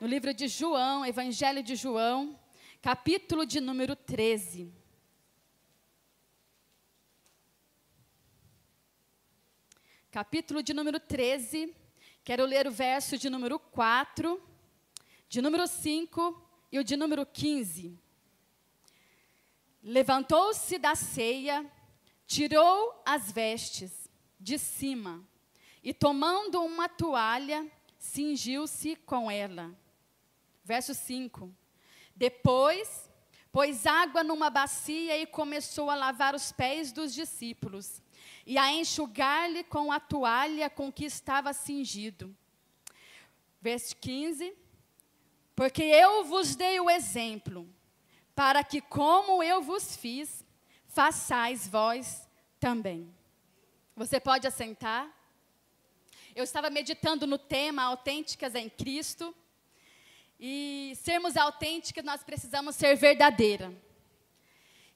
no livro de João, Evangelho de João, capítulo de número 13. Capítulo de número 13, quero ler o verso de número 4, de número 5 e o de número 15. Levantou-se da ceia, tirou as vestes de cima e, tomando uma toalha, cingiu-se com ela. Verso 5. Depois, pôs água numa bacia e começou a lavar os pés dos discípulos e a enxugar-lhe com a toalha com que estava cingido. Verso 15. Porque eu vos dei o exemplo, para que, como eu vos fiz, façais vós também. Você pode assentar? Eu estava meditando no tema Autênticas em Cristo. E sermos autênticas, nós precisamos ser verdadeira.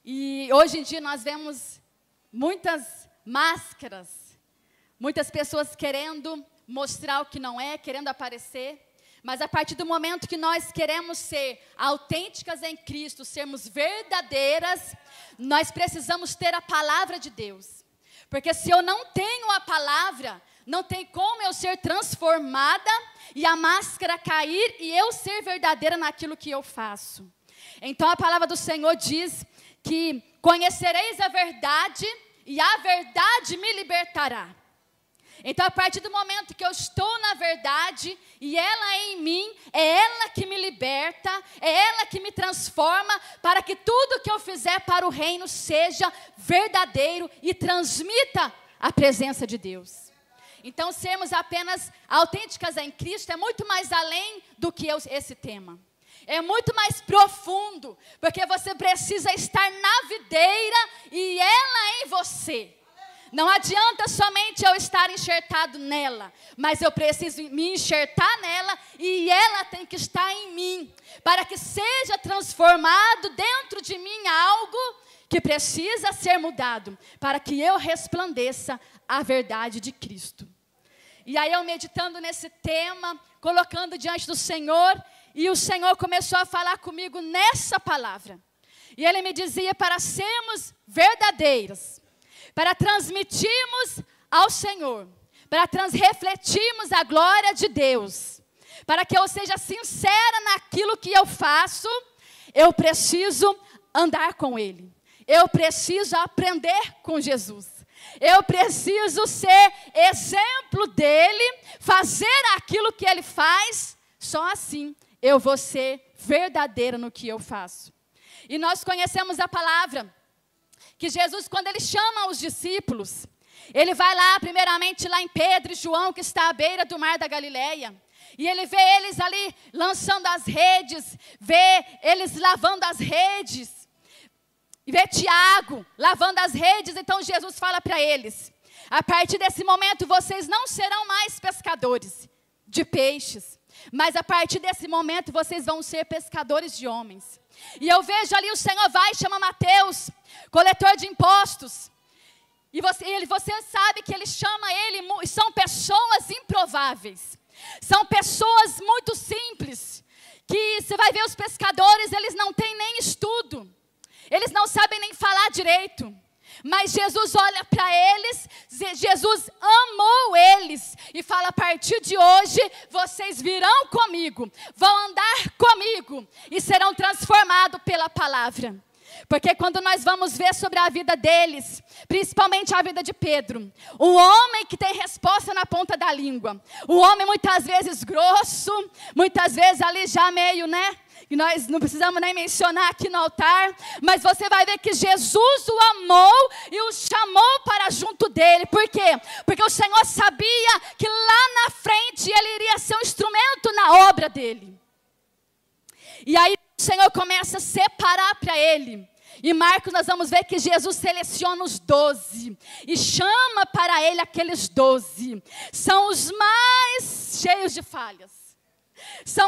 E hoje em dia nós vemos muitas máscaras, muitas pessoas querendo mostrar o que não é, querendo aparecer. Mas a partir do momento que nós queremos ser autênticas em Cristo, sermos verdadeiras, nós precisamos ter a palavra de Deus. Porque se eu não tenho a palavra, não tem como eu ser transformada e a máscara cair e eu ser verdadeira naquilo que eu faço. Então a palavra do Senhor diz que conhecereis a verdade e a verdade me libertará. Então, a partir do momento que eu estou na verdade, e ela é em mim, é ela que me liberta, é ela que me transforma, para que tudo que eu fizer para o reino seja verdadeiro e transmita a presença de Deus. Então, sermos apenas autênticas em Cristo é muito mais além do que esse tema. É muito mais profundo, porque você precisa estar na videira e ela em você. Não adianta somente eu estar enxertado nela, mas eu preciso me enxertar nela e ela tem que estar em mim, para que seja transformado dentro de mim algo que precisa ser mudado, para que eu resplandeça a verdade de Cristo. E aí eu meditando nesse tema, colocando diante do Senhor, e o Senhor começou a falar comigo nessa palavra. E Ele me dizia para sermos verdadeiros, para transmitirmos ao Senhor, para refletirmos a glória de Deus, para que eu seja sincera naquilo que eu faço, eu preciso andar com Ele, eu preciso aprender com Jesus, eu preciso ser exemplo dEle, fazer aquilo que Ele faz, só assim eu vou ser verdadeira no que eu faço. E nós conhecemos a palavra, que Jesus, quando Ele chama os discípulos, Ele vai lá, primeiramente lá em Pedro e João, que está à beira do mar da Galileia, e Ele vê eles ali lançando as redes, vê eles lavando as redes, e vê Tiago lavando as redes. Então Jesus fala para eles: a partir desse momento vocês não serão mais pescadores de peixes, mas a partir desse momento vocês vão ser pescadores de homens. E eu vejo ali o Senhor vai e chama Mateus, coletor de impostos. E você sabe que Ele chama ele, são pessoas improváveis. São pessoas muito simples, que você vai ver os pescadores, eles não têm nem estudo. Eles não sabem nem falar direito. Mas Jesus olha para eles, Jesus amou eles e fala: a partir de hoje vocês virão comigo, vão andar comigo e serão transformados pela palavra. Porque quando nós vamos ver sobre a vida deles, principalmente a vida de Pedro, um homem que tem resposta na ponta da língua, um homem muitas vezes grosso, muitas vezes ali já meio, que nós não precisamos nem mencionar aqui no altar, mas você vai ver que Jesus o amou e o chamou para junto dele. Por quê? Porque o Senhor sabia que lá na frente ele iria ser um instrumento na obra dele. E aí o Senhor começa a separar para ele. Em Marcos nós vamos ver que Jesus seleciona os 12 e chama para ele aqueles 12. São os mais cheios de falhas.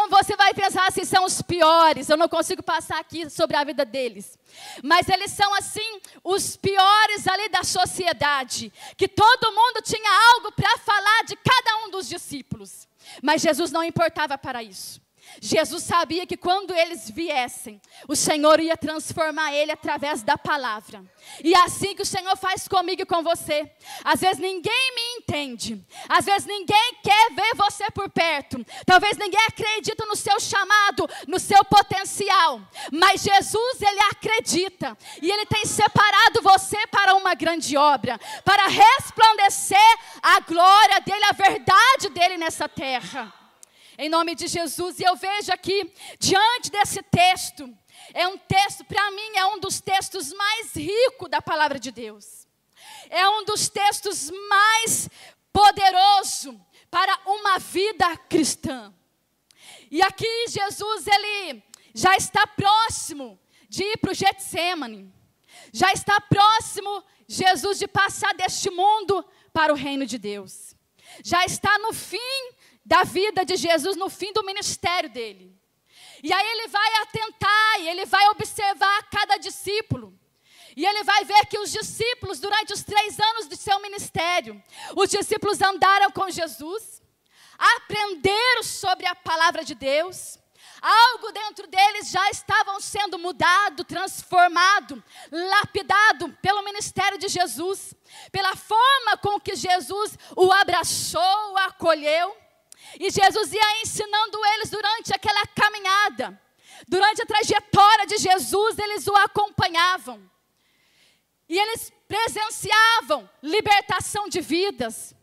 Você vai pensar assim, são os piores. Eu não consigo passar aqui sobre a vida deles. Mas eles são assim, os piores ali da sociedade. Que todo mundo tinha algo para falar de cada um dos discípulos. Mas Jesus não importava para isso. Jesus sabia que quando eles viessem, o Senhor ia transformar ele através da palavra. E é assim que o Senhor faz comigo e com você. Às vezes ninguém me entende. Às vezes ninguém quer ver você por perto. Talvez ninguém acredita no seu chamado, no seu potencial. Mas Jesus, Ele acredita. E Ele tem separado você para uma grande obra. Para resplandecer a glória dEle, a verdade dEle nessa terra. Em nome de Jesus. E eu vejo aqui, diante desse texto, é um texto, para mim, é um dos textos mais ricos da palavra de Deus. É um dos textos mais poderosos para uma vida cristã. E aqui Jesus, ele já está próximo de ir para o Getsêmani. Já está próximo, Jesus, de passar deste mundo para o reino de Deus. Já está no fim da vida de Jesus, no fim do ministério dele. E aí ele vai atentar, e ele vai observar cada discípulo. E ele vai ver que os discípulos, durante os 3 anos de seu ministério, os discípulos andaram com Jesus, aprenderam sobre a palavra de Deus. Algo dentro deles já estavam sendo mudado, transformado, lapidado pelo ministério de Jesus. Pela forma com que Jesus o abraçou, o acolheu. E Jesus ia ensinando eles durante aquela caminhada. Durante a trajetória de Jesus, eles o acompanhavam. E eles presenciavam libertação de vidas.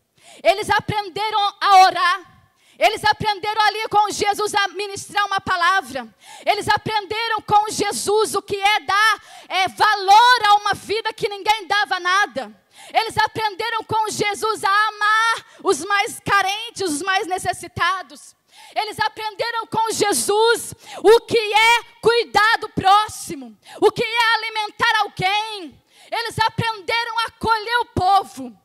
Eles aprenderam a orar. Eles aprenderam ali com Jesus a ministrar uma palavra. Eles aprenderam com Jesus o que é dar valor a uma vida que ninguém dava nada. Eles aprenderam com Jesus a amar os mais carentes, os mais necessitados. Eles aprenderam com Jesus o que é cuidar do próximo, o que é alimentar alguém. Eles aprenderam a acolher o povo.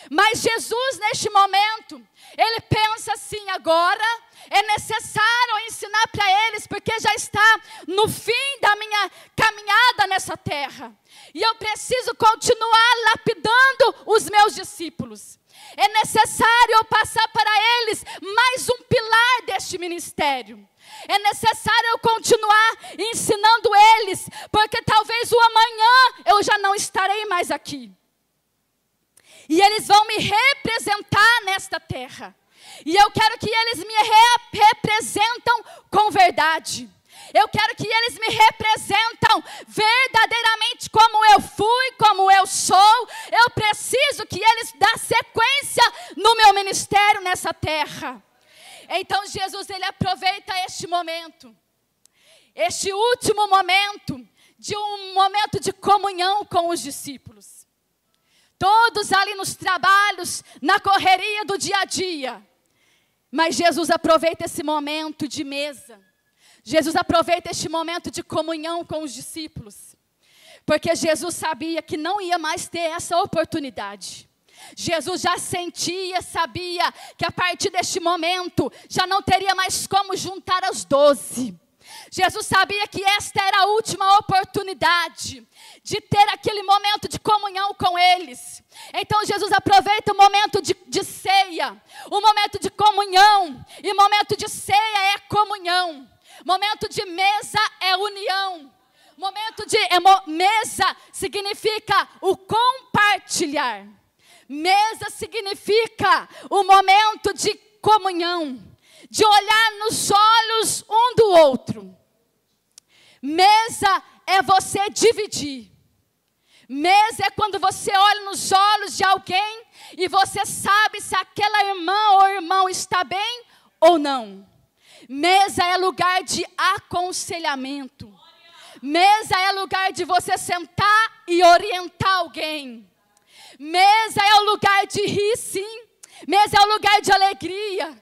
Mas Jesus, neste momento, ele pensa assim: agora é necessário ensinar para eles, porque já está no fim da minha caminhada nessa terra. E eu preciso continuar lapidando os meus discípulos. É necessário eu passar para eles mais um pilar deste ministério. É necessário eu continuar ensinando eles, porque talvez o amanhã eu já não estarei mais aqui. E eles vão me representar nesta terra. E eu quero que eles me representam com verdade. Eu quero que eles me representam verdadeiramente como eu fui, como eu sou. Eu preciso que eles dêem sequência no meu ministério nessa terra. Então Jesus, ele aproveita este momento, este último momento, de um momento de comunhão com os discípulos. Todos ali nos trabalhos, na correria do dia a dia. Mas Jesus aproveita esse momento de mesa. Jesus aproveita este momento de comunhão com os discípulos. Porque Jesus sabia que não ia mais ter essa oportunidade. Jesus já sentia, sabia que a partir deste momento já não teria mais como juntar as 12. Jesus sabia que esta era a última oportunidade de ter aquele momento de comunhão com eles. Então Jesus aproveita o momento de ceia, o momento de comunhão. E momento de ceia é comunhão. Momento de mesa é união. Momento de mesa significa o compartilhar. Mesa significa o momento de comunhão, de olhar nos olhos um do outro. Mesa é você dividir. Mesa é quando você olha nos olhos de alguém e você sabe se aquela irmã ou irmão está bem ou não. Mesa é lugar de aconselhamento. Mesa é lugar de você sentar e orientar alguém. Mesa é o lugar de rir, sim. Mesa é o lugar de alegria.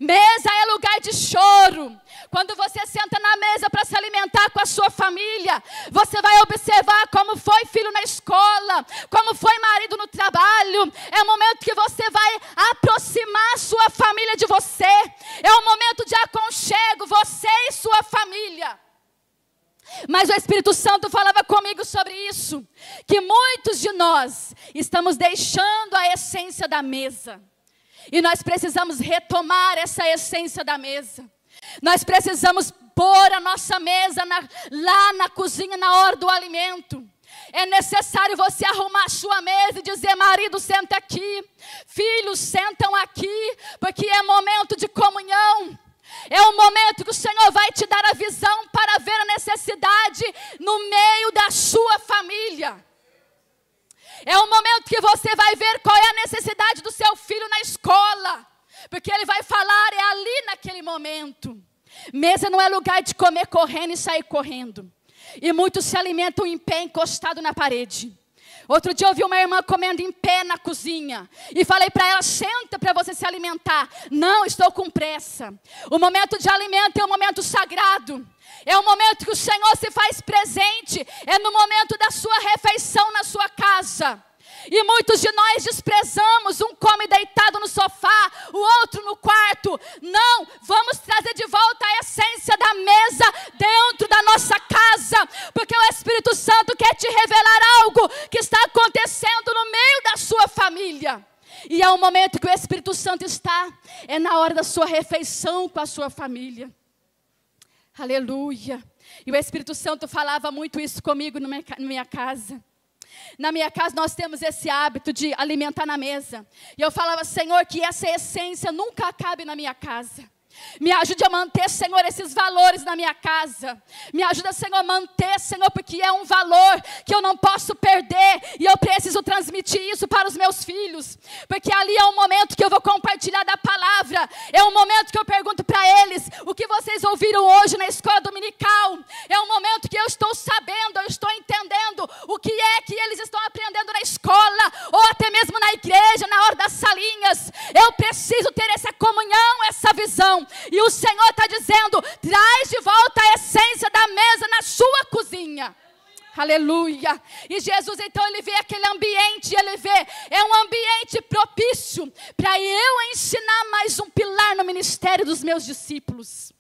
Mesa é lugar de choro. Quando você senta na mesa para se alimentar com a sua família, você vai observar como foi filho na escola, como foi marido no trabalho. É o momento que você vai aproximar a sua família de você. É um momento de aconchego, você e sua família. Mas o Espírito Santo falava comigo sobre isso, que muitos de nós estamos deixando a essência da mesa. E nós precisamos retomar essa essência da mesa. Nós precisamos pôr a nossa mesa lá na cozinha na hora do alimento. É necessário você arrumar a sua mesa e dizer: marido, senta aqui. Filhos, sentam aqui. Porque é momento de comunhão. É um momento que o Senhor vai te dar a visão para ver a necessidade no meio da sua família. É um momento que você vai ver qual é a necessidade do seu filho na escola. Porque ele vai falar, é ali naquele momento. Mesa não é lugar de comer correndo e sair correndo. E muitos se alimentam em pé, encostado na parede. Outro dia eu vi uma irmã comendo em pé na cozinha. E falei para ela: senta para você se alimentar. Não, estou com pressa. O momento de alimento é um momento sagrado. É um momento que o Senhor se faz presente. É no momento da sua refeição na sua casa. E muitos de nós desprezamos, um come deitado no sofá, o outro no quarto. Não, vamos trazer de volta a essência da mesa dentro da nossa casa. Porque o Espírito Santo quer te revelar algo que está acontecendo no meio da sua família. E é o momento que o Espírito Santo está, é na hora da sua refeição com a sua família. Aleluia. E o Espírito Santo falava muito isso comigo na minha casa. Na minha casa nós temos esse hábito de alimentar na mesa. E eu falava: Senhor, que essa essência nunca acabe na minha casa. Me ajude a manter, Senhor, esses valores na minha casa. Me ajuda, Senhor, a manter, Senhor, porque é um valor que eu não posso perder. E eu preciso transmitir isso para os meus filhos. Porque ali é um momento que eu vou compartilhar da palavra. É um momento que eu pergunto para eles: o que vocês ouviram hoje na escola dominical? É um momento que eu estou sabendo, eu estou entendendo o que é que eles estão aprendendo na escola. Ou até mesmo na igreja, na hora das salinhas. Eu preciso ter essa comunhão, essa visão. E o Senhor está dizendo: traz de volta a essência da mesa na sua cozinha. Aleluia. E Jesus então ele vê aquele ambiente, ele vê, é um ambiente propício para eu ensinar mais um pilar no ministério dos meus discípulos.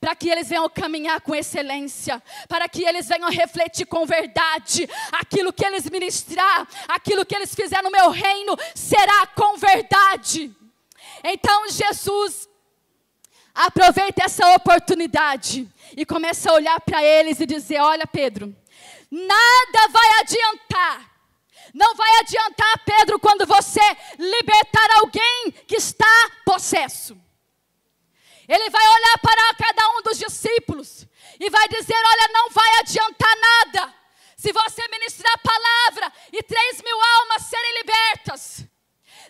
Para que eles venham caminhar com excelência, para que eles venham refletir com verdade. Aquilo que eles ministrar, aquilo que eles fizerem no meu reino, será com verdade. Então Jesus aproveita essa oportunidade e começa a olhar para eles e dizer: olha, Pedro, nada vai adiantar. Não vai adiantar, Pedro, quando você libertar alguém que está possesso. Ele vai olhar para cada um dos discípulos e vai dizer: olha, não vai adiantar nada. Se você ministrar a palavra e 3.000 almas serem libertas,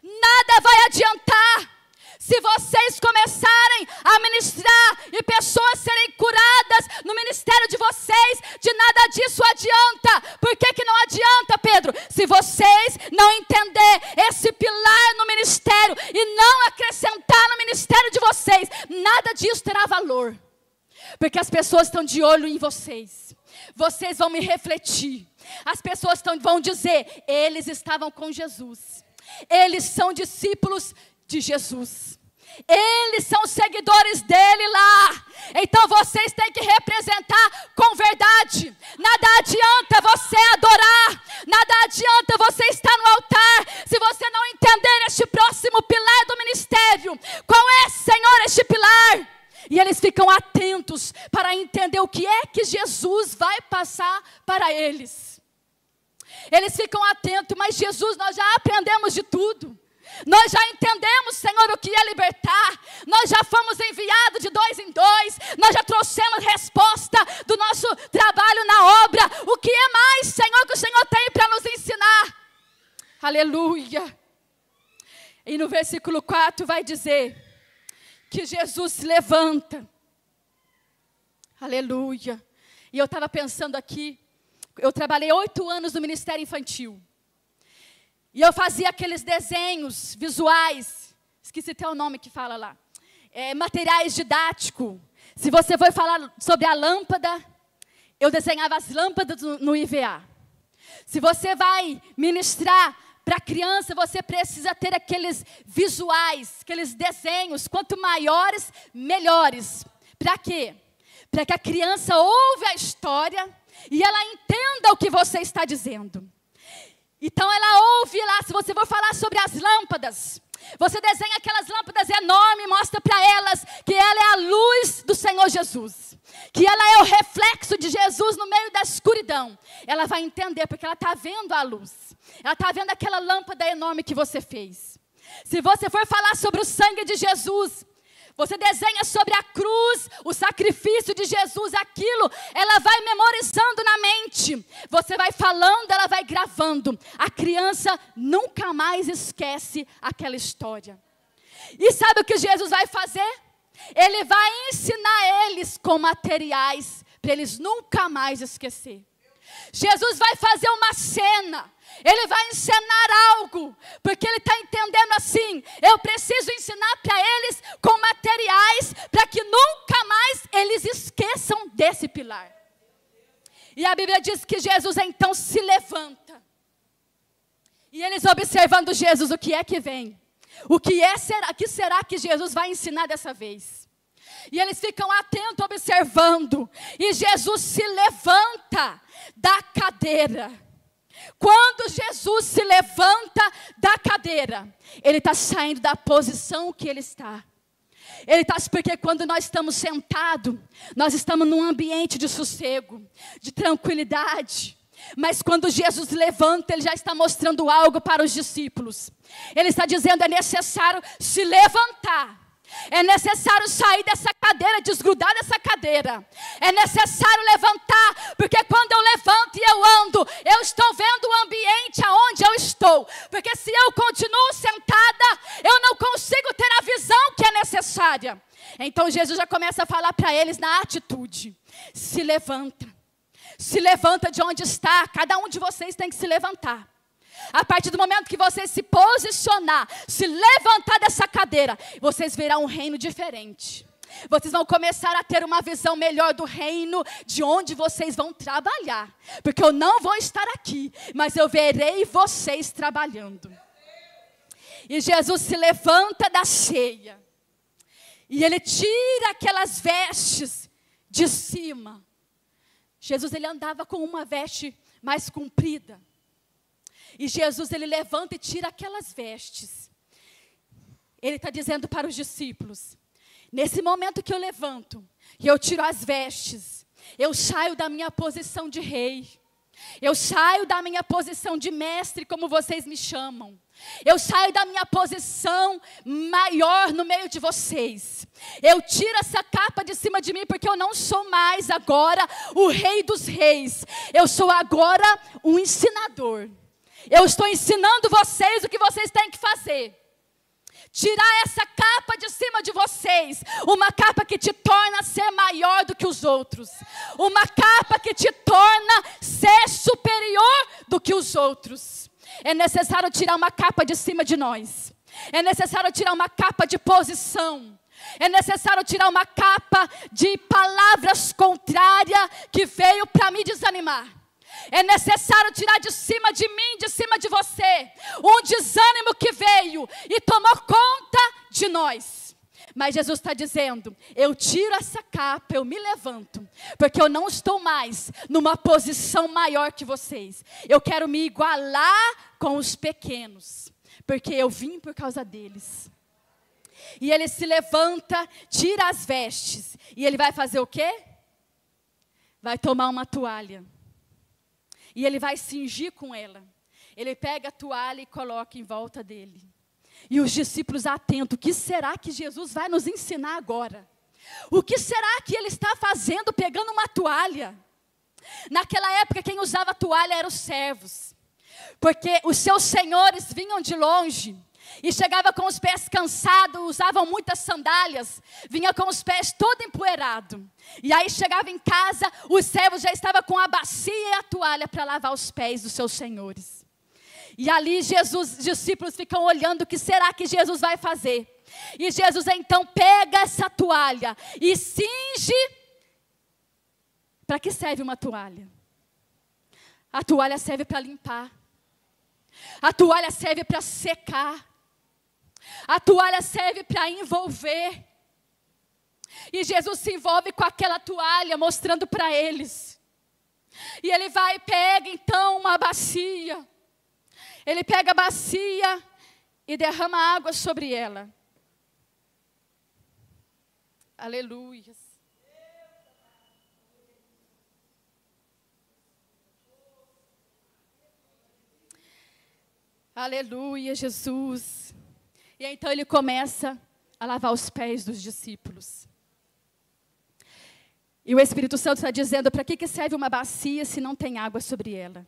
nada vai adiantar. Se vocês começarem a ministrar e pessoas serem curadas no ministério de vocês, de nada disso adianta. Por que não adianta, Pedro? Se vocês não entenderem esse pilar no ministério e não acrescentar no ministério de vocês, nada disso terá valor. Porque as pessoas estão de olho em vocês. Vocês vão me refletir. As pessoas vão dizer: eles estavam com Jesus. Eles são discípulos de Jesus. Eles são seguidores dele lá. Então vocês têm que representar com verdade. Nada adianta você adorar, nada adianta você estar no altar, se você não entender este próximo pilar do ministério. Qual é, Senhor, este pilar? E eles ficam atentos para entender o que é que Jesus vai passar para eles. Eles ficam atentos: mas Jesus, nós já aprendemos de tudo. Nós já entendemos, Senhor, o que é libertar. Nós já fomos enviados de 2 em 2. Nós já trouxemos resposta do nosso trabalho na obra. O que é mais, Senhor, que o Senhor tem para nos ensinar? Aleluia. E no versículo 4 vai dizer que Jesus se levanta. Aleluia. E eu estava pensando aqui, eu trabalhei 8 anos no Ministério Infantil. E eu fazia aqueles desenhos visuais, esqueci até o nome que fala lá, materiais didáticos. Se você for falar sobre a lâmpada, eu desenhava as lâmpadas no IVA. Se você vai ministrar para criança, você precisa ter aqueles visuais, aqueles desenhos, quanto maiores, melhores. Para quê? Para que a criança ouve a história e ela entenda o que você está dizendo. Então ela ouve lá, se você for falar sobre as lâmpadas, Você desenha aquelas lâmpadas enormes, mostra para elas que ela é a luz do Senhor Jesus. Que ela é o reflexo de Jesus no meio da escuridão. Ela vai entender, porque ela está vendo a luz. Ela está vendo aquela lâmpada enorme que você fez. Se você for falar sobre o sangue de Jesus, você desenha sobre a cruz, o sacrifício de Jesus, aquilo, ela vai memorizando na mente. Você vai falando, ela vai gravando. A criança nunca mais esquece aquela história. E sabe o que Jesus vai fazer? Ele vai ensinar eles com materiais, para eles nunca mais esquecer. Jesus vai fazer uma cena, ele vai ensinar algo, porque ele está entendendo assim, eu preciso ensinar para eles com materiais, para que nunca mais eles esqueçam desse pilar. E a Bíblia diz que Jesus então se levanta, e eles observando Jesus, o que é que vem? O que será que Jesus vai ensinar dessa vez? E eles ficam atentos, observando. E Jesus se levanta da cadeira. Quando Jesus se levanta da cadeira, ele está saindo da posição que ele está. Porque quando nós estamos sentados, nós estamos num ambiente de sossego, de tranquilidade. Mas quando Jesus levanta, ele já está mostrando algo para os discípulos. Ele está dizendo, é necessário se levantar. É necessário sair dessa cadeira, desgrudar dessa cadeira. É necessário levantar, porque quando eu levanto e eu ando, eu estou vendo o ambiente aonde eu estou. Porque se eu continuo sentada, eu não consigo ter a visão que é necessária. Então Jesus já começa a falar para eles na atitude. Se levanta. Se levanta de onde está. Cada um de vocês tem que se levantar. A partir do momento que você se posicionar, se levantar dessa cadeira, vocês verão um reino diferente. Vocês vão começar a ter uma visão melhor do reino, de onde vocês vão trabalhar. Porque eu não vou estar aqui, mas eu verei vocês trabalhando. E Jesus se levanta da ceia. E ele tira aquelas vestes de cima. Jesus, ele andava com uma veste mais comprida. E Jesus, ele levanta e tira aquelas vestes. Ele está dizendo para os discípulos, nesse momento que eu levanto, e eu tiro as vestes, eu saio da minha posição de rei. Eu saio da minha posição de mestre, como vocês me chamam. Eu saio da minha posição maior no meio de vocês. Eu tiro essa capa de cima de mim, porque eu não sou mais agora o rei dos reis. Eu sou agora um ensinador. Eu estou ensinando vocês o que vocês têm que fazer. Tirar essa capa de cima de vocês. Uma capa que te torna ser maior do que os outros. Uma capa que te torna ser superior do que os outros. É necessário tirar uma capa de cima de nós. É necessário tirar uma capa de posição. É necessário tirar uma capa de palavras contrárias que veio para me desanimar. É necessário tirar de cima de mim, de cima de você, um desânimo que veio e tomou conta de nós. Mas Jesus está dizendo, eu tiro essa capa, eu me levanto, porque eu não estou mais numa posição maior que vocês. Eu quero me igualar com os pequenos, porque eu vim por causa deles. E ele se levanta, tira as vestes, e ele vai fazer o quê? Vai tomar uma toalha. E ele vai cingir com ela. Ele pega a toalha e coloca em volta dele. E os discípulos atentos, o que será que Jesus vai nos ensinar agora? O que será que ele está fazendo pegando uma toalha? Naquela época quem usava toalha eram os servos. Porque os seus senhores vinham de longe. E chegava com os pés cansados, usavam muitas sandálias, vinha com os pés todo empoeirado. E aí chegava em casa, os servos já estavam com a bacia e a toalha para lavar os pés dos seus senhores. E ali Jesus, os discípulos ficam olhando o que será que Jesus vai fazer. E Jesus então pega essa toalha e cinge. Para que serve uma toalha? A toalha serve para limpar. A toalha serve para secar. A toalha serve para envolver. E Jesus se envolve com aquela toalha, mostrando para eles. E ele vai e pega então uma bacia. Ele pega a bacia e derrama água sobre ela. Aleluia. Aleluia, Jesus. E então ele começa a lavar os pés dos discípulos. E o Espírito Santo está dizendo, para que serve uma bacia se não tem água sobre ela?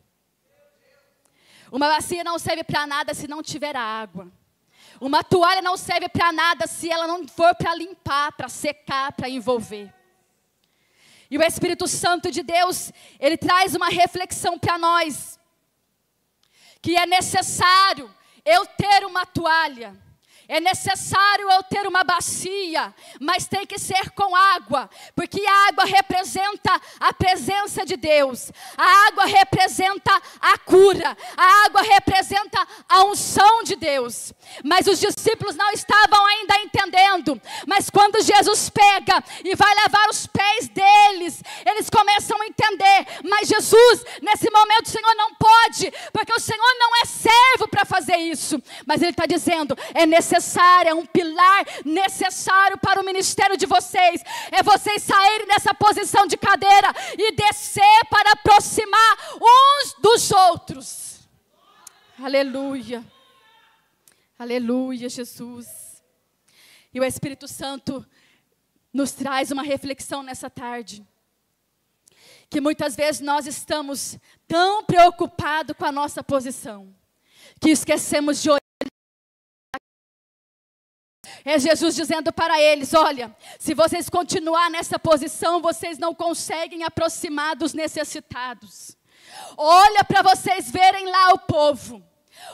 Uma bacia não serve para nada se não tiver água. Uma toalha não serve para nada se ela não for para limpar, para secar, para envolver. E o Espírito Santo de Deus, ele traz uma reflexão para nós. Que é necessário eu ter uma toalha. É necessário eu ter uma bacia, mas tem que ser com água, porque a água representa a presença de Deus, a água representa a cura, a água representa a unção de Deus. Mas os discípulos não estavam ainda entendendo, mas quando Jesus pega e vai lavar os pés deles, eles começam a entender, mas Jesus, nesse momento o Senhor não pode, porque o Senhor não é servo para fazer isso, mas Ele está dizendo, é necessário, é um pilar necessário para o ministério de vocês, é vocês saírem dessa posição de cadeira e descer para aproximar uns dos outros. Aleluia, aleluia, Jesus. E o Espírito Santo nos traz uma reflexão nessa tarde, que muitas vezes nós estamos tão preocupados com a nossa posição, que esquecemos de olhar. É Jesus dizendo para eles, olha, se vocês continuar nessa posição, vocês não conseguem aproximar dos necessitados. Olha para vocês verem lá o povo.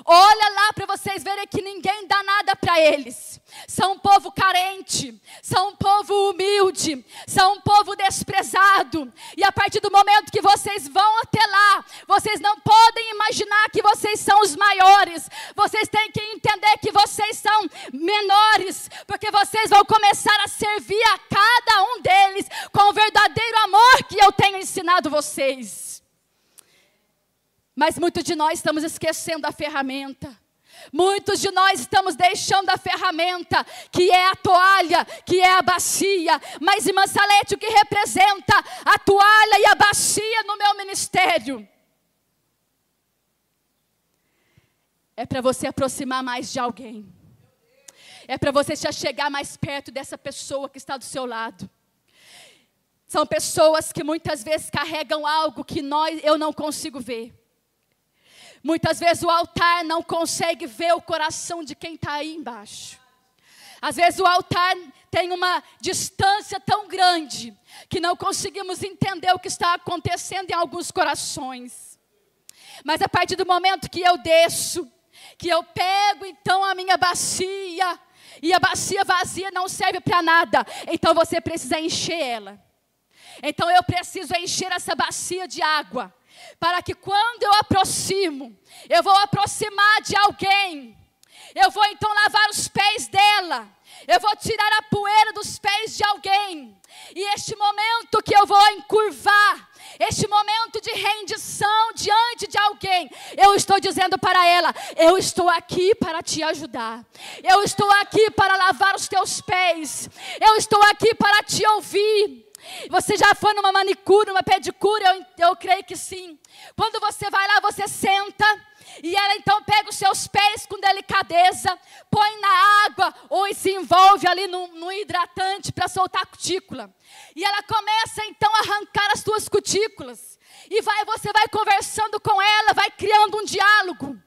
Olha lá para vocês verem que ninguém dá nada para eles. São um povo carente, são um povo humilde, são um povo desprezado. E a partir do momento que vocês vão até lá, vocês não podem imaginar que vocês são os maiores. Vocês têm que entender que vocês são menores, porque vocês vão começar a servir a cada um deles com o verdadeiro amor que eu tenho ensinado vocês. Mas muitos de nós estamos esquecendo a ferramenta. Muitos de nós estamos deixando a ferramenta, que é a toalha, que é a bacia. Mas, irmã Salete, o que representa a toalha e a bacia no meu ministério? É para você aproximar mais de alguém. É para você já chegar mais perto dessa pessoa que está do seu lado. São pessoas que muitas vezes carregam algo que eu não consigo ver. Muitas vezes o altar não consegue ver o coração de quem está aí embaixo. Às vezes o altar tem uma distância tão grande que não conseguimos entender o que está acontecendo em alguns corações. Mas a partir do momento que eu desço, que eu pego então a minha bacia, e a bacia vazia não serve para nada, então você precisa encher ela. Então eu preciso encher essa bacia de água, para que quando eu aproximo, eu vou aproximar de alguém, eu vou então lavar os pés dela, eu vou tirar a poeira dos pés de alguém, e este momento que eu vou encurvar, este momento de rendição diante de alguém, eu estou dizendo para ela, eu estou aqui para te ajudar, eu estou aqui para lavar os teus pés, eu estou aqui para te ouvir. Você já foi numa manicure, numa pedicure? Eu creio que sim. Quando você vai lá, você senta e ela então pega os seus pés com delicadeza, põe na água ou se envolve ali no hidratante para soltar a cutícula. E ela começa então a arrancar as suas cutículas. E você vai conversando com ela, vai criando um diálogo.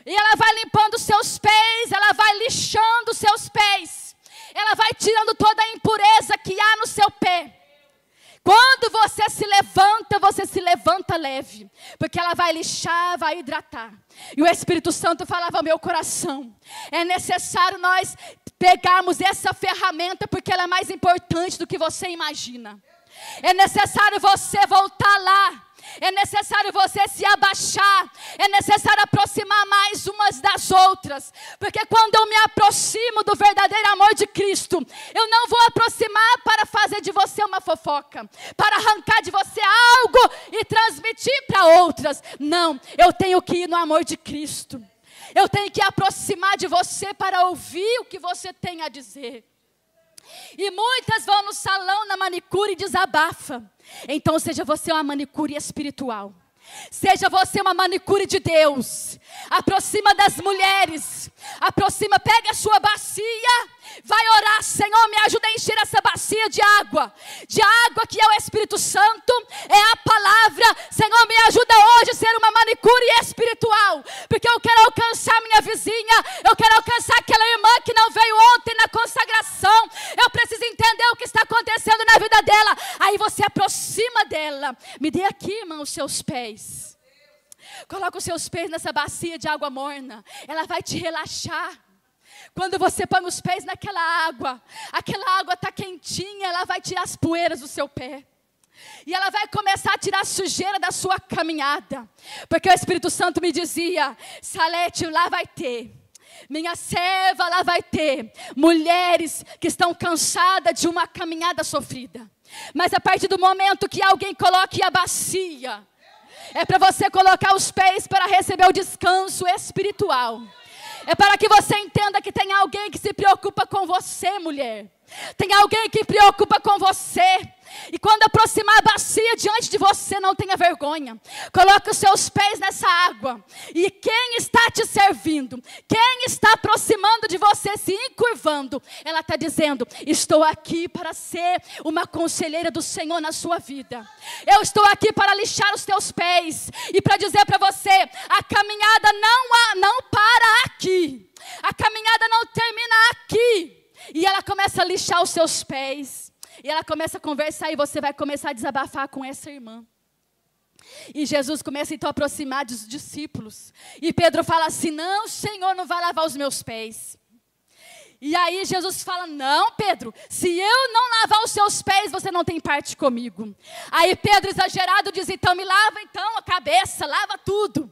E ela vai limpando os seus pés, ela vai lixando os seus pés. Ela vai tirando toda a impureza que há no seu pé. Quando você se levanta leve, porque ela vai lixar, vai hidratar. E o Espírito Santo falava ao meu coração, é necessário nós pegarmos essa ferramenta, porque ela é mais importante do que você imagina. É necessário você voltar lá. É necessário você se abaixar, é necessário aproximar mais umas das outras, porque quando eu me aproximo do verdadeiro amor de Cristo, eu não vou aproximar para fazer de você uma fofoca, para arrancar de você algo e transmitir para outras. Não, eu tenho que ir no amor de Cristo. Eu tenho que aproximar de você para ouvir o que você tem a dizer. E muitas vão no salão, na manicure e desabafa. Então seja você uma manicure espiritual. Seja você uma manicure de Deus. Aproxima das mulheres. Aproxima, pega a sua bacia. Vai orar, Senhor, me ajuda a encher essa bacia de água. De água que é o Espírito Santo, é a palavra. Senhor, me ajuda hoje a ser uma manicure espiritual. Porque eu quero alcançar minha vizinha. Eu quero alcançar aquela irmã que não veio ontem na consagração. Eu preciso entender o que está acontecendo na vida dela. Aí você aproxima dela. Me dê aqui, irmã, os seus pés. Coloca os seus pés nessa bacia de água morna. Ela vai te relaxar. Quando você põe os pés naquela água, aquela água está quentinha, ela vai tirar as poeiras do seu pé. E ela vai começar a tirar a sujeira da sua caminhada. Porque o Espírito Santo me dizia, Salete, lá vai ter. Minha serva, lá vai ter mulheres que estão cansadas de uma caminhada sofrida. Mas a partir do momento que alguém coloque a bacia, é para você colocar os pés para receber o descanso espiritual. É para que você entenda que tem alguém que se preocupa com você, mulher. Tem alguém que preocupa com você. E quando aproximar a bacia diante de você, não tenha vergonha. Coloque os seus pés nessa água. E quem está te servindo, quem está aproximando de você, se encurvando, ela está dizendo, estou aqui para ser uma conselheira do Senhor na sua vida. Eu estou aqui para lixar os teus pés. E para dizer para você, a caminhada não para aqui. A caminhada não termina aqui. E ela começa a lixar os seus pés. E ela começa a conversar e você vai começar a desabafar com essa irmã. E Jesus começa então a aproximar dos discípulos. E Pedro fala assim, não, Senhor, não vai lavar os meus pés. E aí Jesus fala, não, Pedro, se eu não lavar os seus pés, você não tem parte comigo. Aí Pedro, exagerado, diz, então me lava então a cabeça, lava tudo.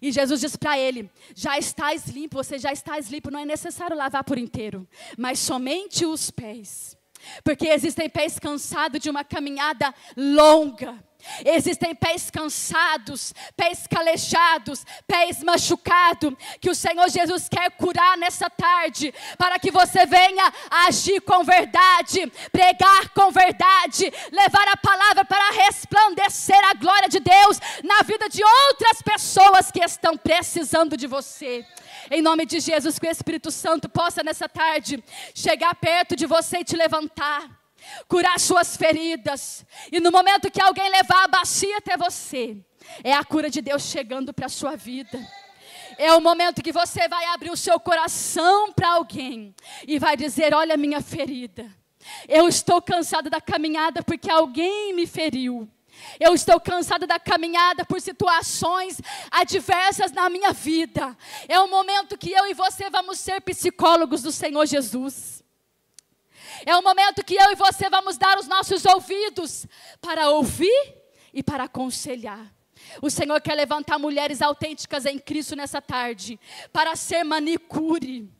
E Jesus diz para ele, já estás limpo, você já estás limpo, não é necessário lavar por inteiro, mas somente os pés. Porque existem pés cansados de uma caminhada longa. Existem pés cansados, pés calejados, pés machucados, que o Senhor Jesus quer curar nessa tarde, para que você venha agir com verdade, pregar com verdade, levar a palavra para resplandecer a glória de Deus na vida de outras pessoas que estão precisando de você. Em nome de Jesus, que o Espírito Santo possa nessa tarde chegar perto de você e te levantar, curar suas feridas. E no momento que alguém levar a bacia até você, é a cura de Deus chegando para a sua vida. É o momento que você vai abrir o seu coração para alguém e vai dizer, olha a minha ferida. Eu estou cansada da caminhada porque alguém me feriu. Eu estou cansada da caminhada por situações adversas na minha vida. É o momento que eu e você vamos ser psicólogos do Senhor Jesus. É o momento que eu e você vamos dar os nossos ouvidos para ouvir e para aconselhar. O Senhor quer levantar mulheres autênticas em Cristo nessa tarde, para ser manicure.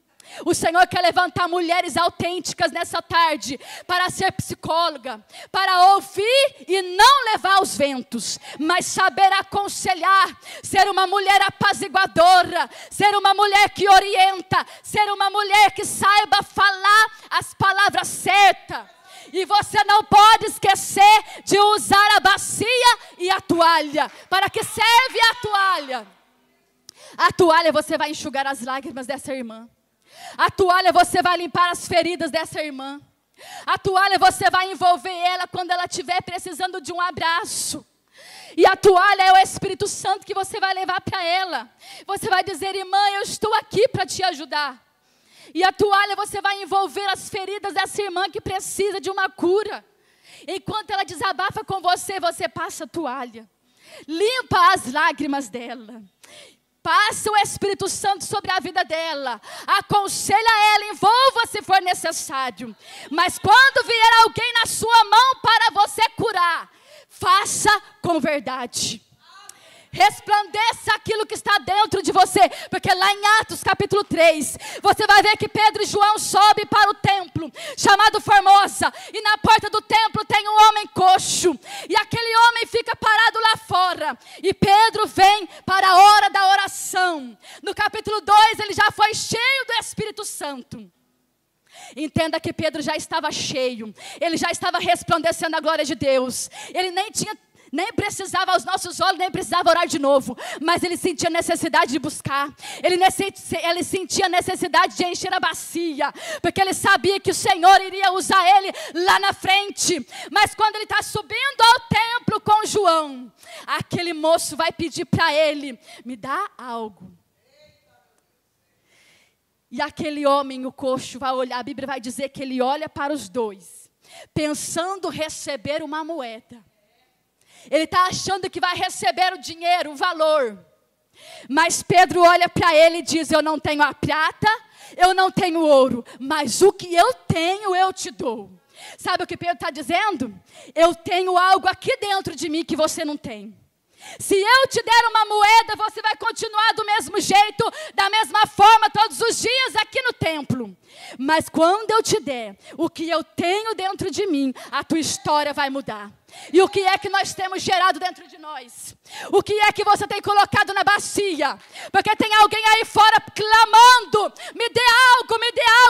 O Senhor quer levantar mulheres autênticas nessa tarde, para ser psicóloga, para ouvir e não levar os ventos, mas saber aconselhar, ser uma mulher apaziguadora, ser uma mulher que orienta, ser uma mulher que saiba falar as palavras certas. E você não pode esquecer de usar a bacia e a toalha. Para que serve a toalha? A toalha você vai enxugar as lágrimas dessa irmã. A toalha você vai limpar as feridas dessa irmã. A toalha você vai envolver ela quando ela estiver precisando de um abraço. E a toalha é o Espírito Santo que você vai levar para ela. Você vai dizer, irmã, eu estou aqui para te ajudar. E a toalha você vai envolver as feridas dessa irmã que precisa de uma cura. Enquanto ela desabafa com você, você passa a toalha. Limpa as lágrimas dela. Passa o Espírito Santo sobre a vida dela. Aconselha ela, envolva se for necessário. Mas quando vier alguém na sua mão para você curar, faça com verdade. Resplandeça aquilo que está dentro de você. Porque lá em Atos capítulo 3, você vai ver que Pedro e João sobem para o templo, chamado Formosa. E na porta do templo tem um homem coxo. E aquele homem fica parado lá fora. E Pedro vem para a hora da oração. No capítulo estava cheio, ele já estava resplandecendo a glória de Deus. Ele nem precisava aos nossos olhos, nem precisava orar de novo, mas ele sentia necessidade de buscar, ele sentia necessidade de encher a bacia, porque ele sabia que o Senhor iria usar ele lá na frente. Mas quando ele está subindo ao templo com João, aquele moço vai pedir para ele: me dá algo. E aquele homem, o coxo, vai olhar, a Bíblia vai dizer que ele olha para os dois, pensando receber uma moeda. Ele está achando que vai receber o dinheiro, o valor. Mas Pedro olha para ele e diz: eu não tenho a prata, eu não tenho ouro, mas o que eu tenho eu te dou. Sabe o que Pedro está dizendo? Eu tenho algo aqui dentro de mim que você não tem. Se eu te der uma moeda, você vai continuar do mesmo jeito, da mesma forma, todos os dias aqui no templo. Mas quando eu te der o que eu tenho dentro de mim, a tua história vai mudar. E o que é que nós temos gerado dentro de nós? O que é que você tem colocado na bacia? Porque tem alguém aí fora clamando: me dê algo,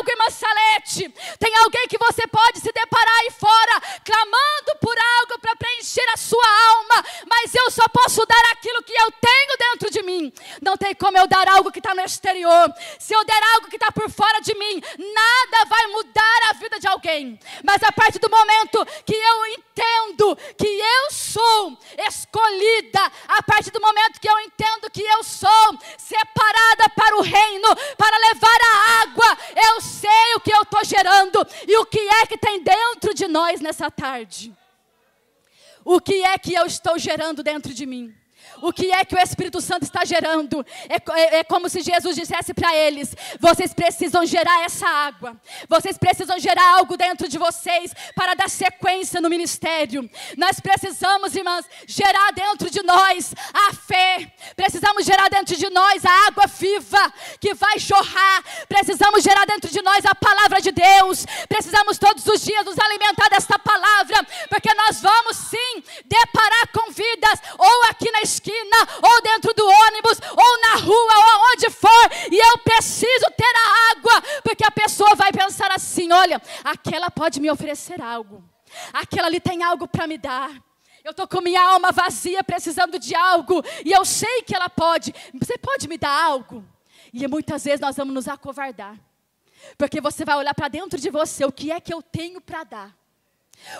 irmã Salete. Tem alguém que você pode se deparar aí fora, clamando por algo para preencher a sua alma. Mas eu só posso dar aquilo que eu tenho dentro de mim. Não tem como eu dar algo que está no exterior. Se eu der algo que está por fora de mim, nada vai mudar a vida de alguém. Mas a partir do momento que eu entendo que eu sou escolhida, a partir do momento que eu entendo que eu sou separada para o reino, para levar a água, eu sei o que eu estou gerando e o que é que tem dentro de nós nessa tarde. O que é que eu estou gerando dentro de mim? O que é que o Espírito Santo está gerando? É como se Jesus dissesse para eles: vocês precisam gerar essa água. Vocês precisam gerar algo dentro de vocês para dar sequência no ministério. Nós precisamos, irmãs, gerar dentro de nós a fé. Precisamos gerar dentro de nós a água viva que vai jorrar. Precisamos gerar dentro de nós a palavra de Deus. Precisamos todos os dias nos alimentar desta palavra, porque nós vamos sim deparar com vidas, ou aqui na esquina, ou dentro do ônibus, ou na rua, ou aonde for, e eu preciso ter a água, porque a pessoa vai pensar assim: olha, aquela pode me oferecer algo, aquela ali tem algo para me dar. Eu estou com minha alma vazia, precisando de algo, e eu sei que ela pode. Você pode me dar algo? E muitas vezes nós vamos nos acovardar, porque você vai olhar para dentro de você: o que é que eu tenho para dar?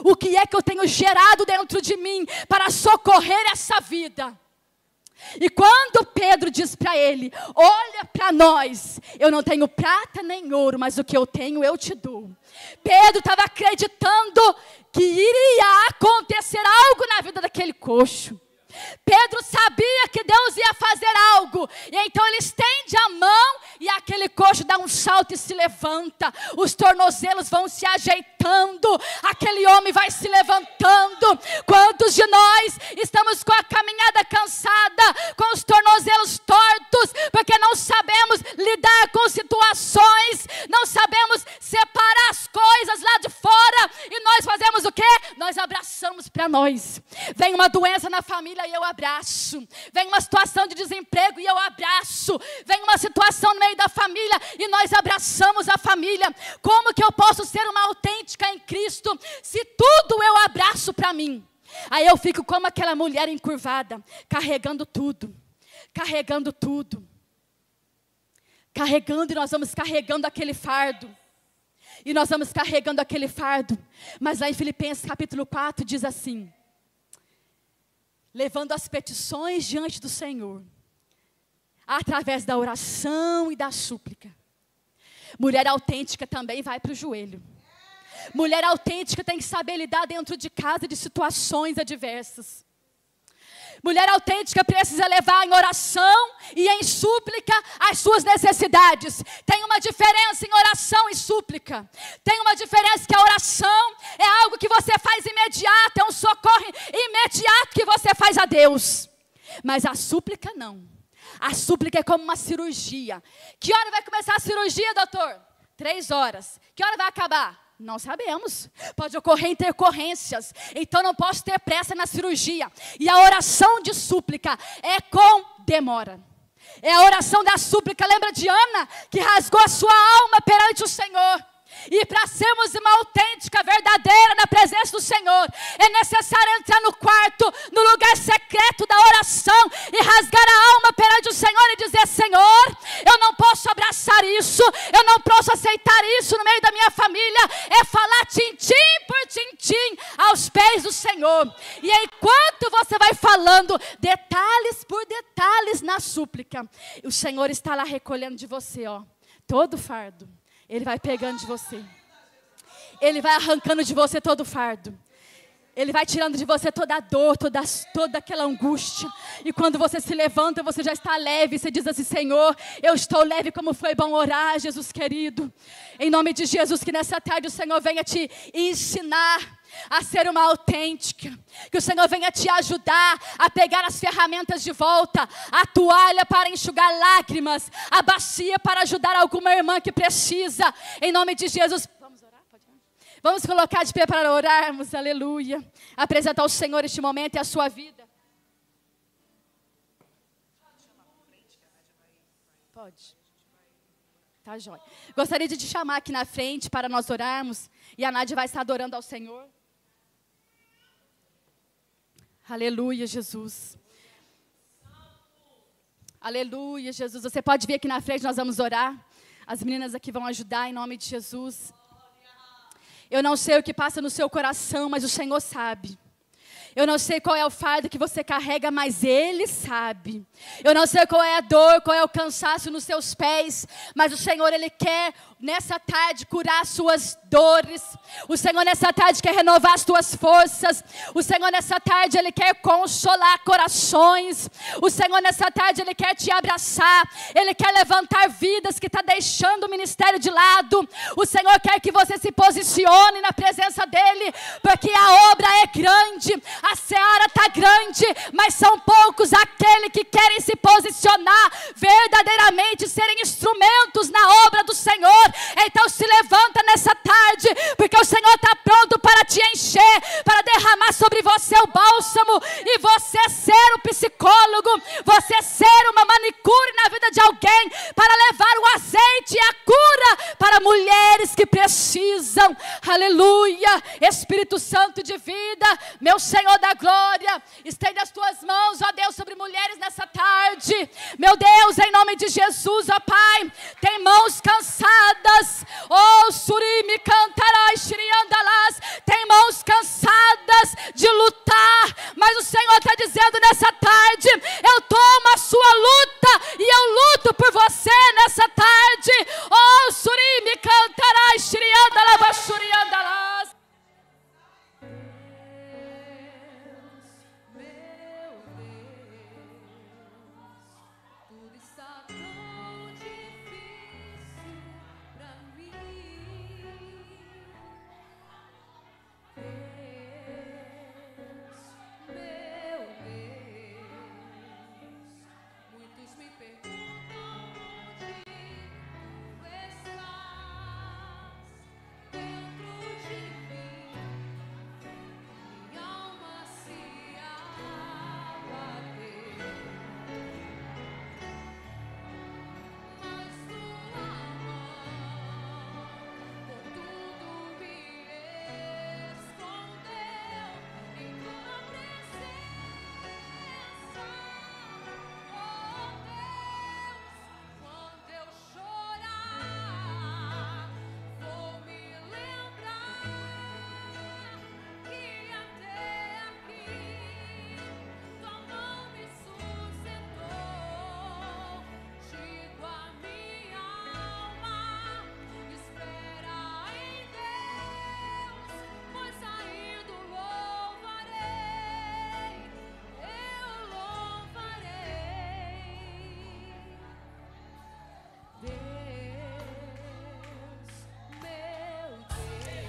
O que é que eu tenho gerado dentro de mim para socorrer essa vida? E quando Pedro diz para ele: olha para nós, eu não tenho prata nem ouro, mas o que eu tenho eu te dou. Pedro estava acreditando que iria acontecer algo na vida daquele coxo. Pedro sabia que Deus ia fazer algo, e então ele estende a mão, e aquele coxo dá um salto e se levanta. Os tornozelos vão se ajeitando, aquele homem vai se levantando. Quantos de nós estamos com a caminhada cansada, com os tornozelos tortos, porque não sabemos lidar com situações, não sabemos separar as coisas lá de fora, e nós fazemos o quê? Nós abraçamos para nós. Vem uma doença na família e eu abraço. Vem uma situação de desemprego e eu abraço. Vem uma situação no meio da família e nós abraçamos a família. Como que eu posso ser uma autêntica em Cristo se tudo eu abraço para mim? Aí eu fico como aquela mulher encurvada, carregando tudo, carregando tudo, carregando, e nós vamos carregando aquele fardo. E nós vamos carregando aquele fardo. Mas lá em Filipenses capítulo 4 diz assim: levando as petições diante do Senhor, através da oração e da súplica. Mulher autêntica também vai para o joelho. Mulher autêntica tem que saber lidar dentro de casa de situações adversas. Mulher autêntica precisa levar em oração e em súplica as suas necessidades. Tem uma diferença em oração e súplica. Tem uma diferença, que a oração é algo que você faz imediato, é um socorro imediato que você faz a Deus. Mas a súplica não. A súplica é como uma cirurgia. Que hora vai começar a cirurgia, doutor? 3 horas. Que hora vai acabar? Não sabemos, pode ocorrer intercorrências, então não posso ter pressa na cirurgia. E a oração de súplica é com demora. É a oração da súplica. Lembra de Ana, que rasgou a sua alma perante o Senhor? E para sermos uma autêntica, verdadeira na presença do Senhor, é necessário entrar no quarto, no lugar secreto da oração e rasgar a alma perante o Senhor e dizer: Senhor, eu não posso abraçar isso, eu não posso aceitar isso no meio da minha família. É falar tintim por tintim aos pés do Senhor. E enquanto você vai falando detalhes por detalhes na súplica, o Senhor está lá recolhendo de você, ó, todo o fardo. Ele vai pegando de você. Ele vai arrancando de você todo o fardo. Ele vai tirando de você toda a dor, toda aquela angústia. E quando você se levanta, você já está leve. Você diz assim: Senhor, eu estou leve. Como foi bom orar, Jesus querido. Em nome de Jesus, que nessa tarde o Senhor venha te ensinar a ser uma autêntica. Que o Senhor venha te ajudar a pegar as ferramentas de volta. A toalha para enxugar lágrimas. A bacia para ajudar alguma irmã que precisa. Em nome de Jesus. Vamos orar? Pode orar? Vamos colocar de pé para orarmos. Aleluia. Apresentar ao Senhor este momento e a sua vida. Pode. Tá, jóia. Gostaria de te chamar aqui na frente para nós orarmos. E a Nádia vai estar adorando ao Senhor. Aleluia, Jesus. Aleluia, Jesus. Você pode vir aqui na frente, nós vamos orar. As meninas aqui vão ajudar em nome de Jesus. Eu não sei o que passa no seu coração, mas o Senhor sabe. Eu não sei qual é o fardo que você carrega, mas Ele sabe. Eu não sei qual é a dor, qual é o cansaço nos seus pés, mas o Senhor, Ele quer nessa tarde curar as suas dores. O Senhor nessa tarde quer renovar as tuas forças. O Senhor nessa tarde Ele quer consolar corações. O Senhor nessa tarde Ele quer te abraçar. Ele quer levantar vidas que está deixando o ministério de lado. O Senhor quer que você se posicione na presença dEle, porque a obra é grande, a seara está grande, mas são poucos aqueles que querem se posicionar verdadeiramente, serem instrumentos na obra do Senhor. Então se levanta nessa tarde, porque o Senhor está pronto para te encher, para derramar sobre você o bálsamo, e você ser o psicólogo, você ser uma manicure na vida de alguém, para levar o azeite e a cura para mulheres que precisam. Aleluia. Espírito Santo de vida, meu Senhor da glória, estende as tuas mãos, ó Deus, sobre mulheres nessa tarde. Meu Deus, em nome de Jesus, ó Pai, tem mãos cansadas, oh surimi cantarás, shiriandalas, tem mãos cansadas de lutar, mas o Senhor está dizendo nessa tarde: eu tomo a sua luta e eu luto por você nessa tarde. Oh surimi cantarás, shiriandalas, shiriandalas.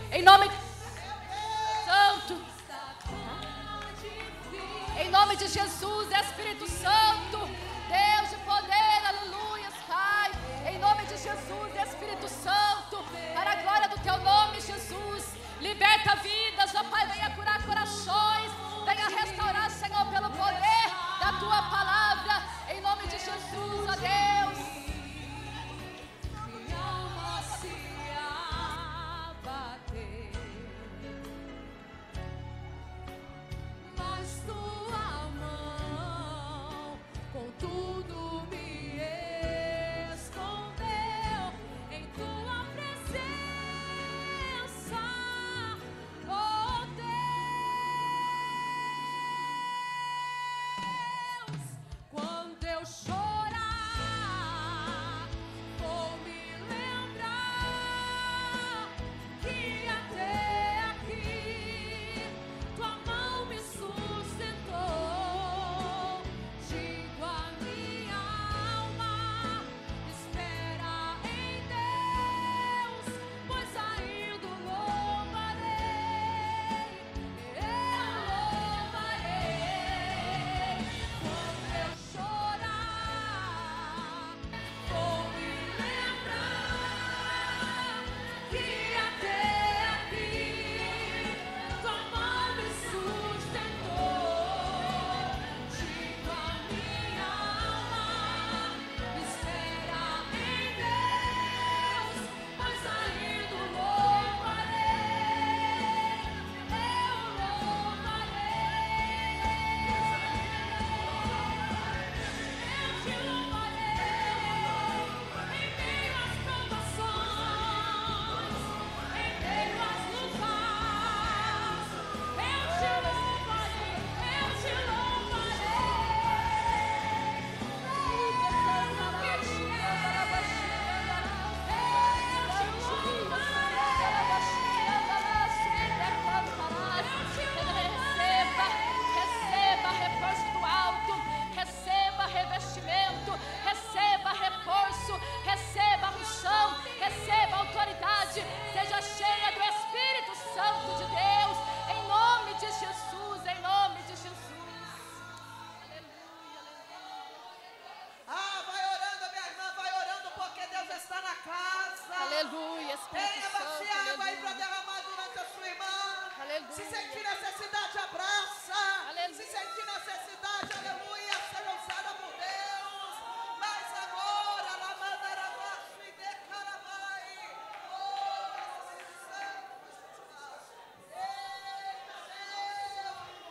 Em nome de Santo, em nome de Jesus, Espírito Santo, Deus de poder, aleluia, Pai, em nome de Jesus, Espírito Santo, para a glória do Teu nome, Jesus, liberta vidas, ó Pai, venha curar corações, venha restaurar, Senhor, pelo poder da Tua palavra, em nome de Jesus, ó Deus.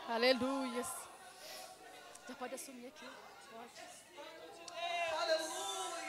Aleluia. Já pode assumir aqui. Pode. Aleluia.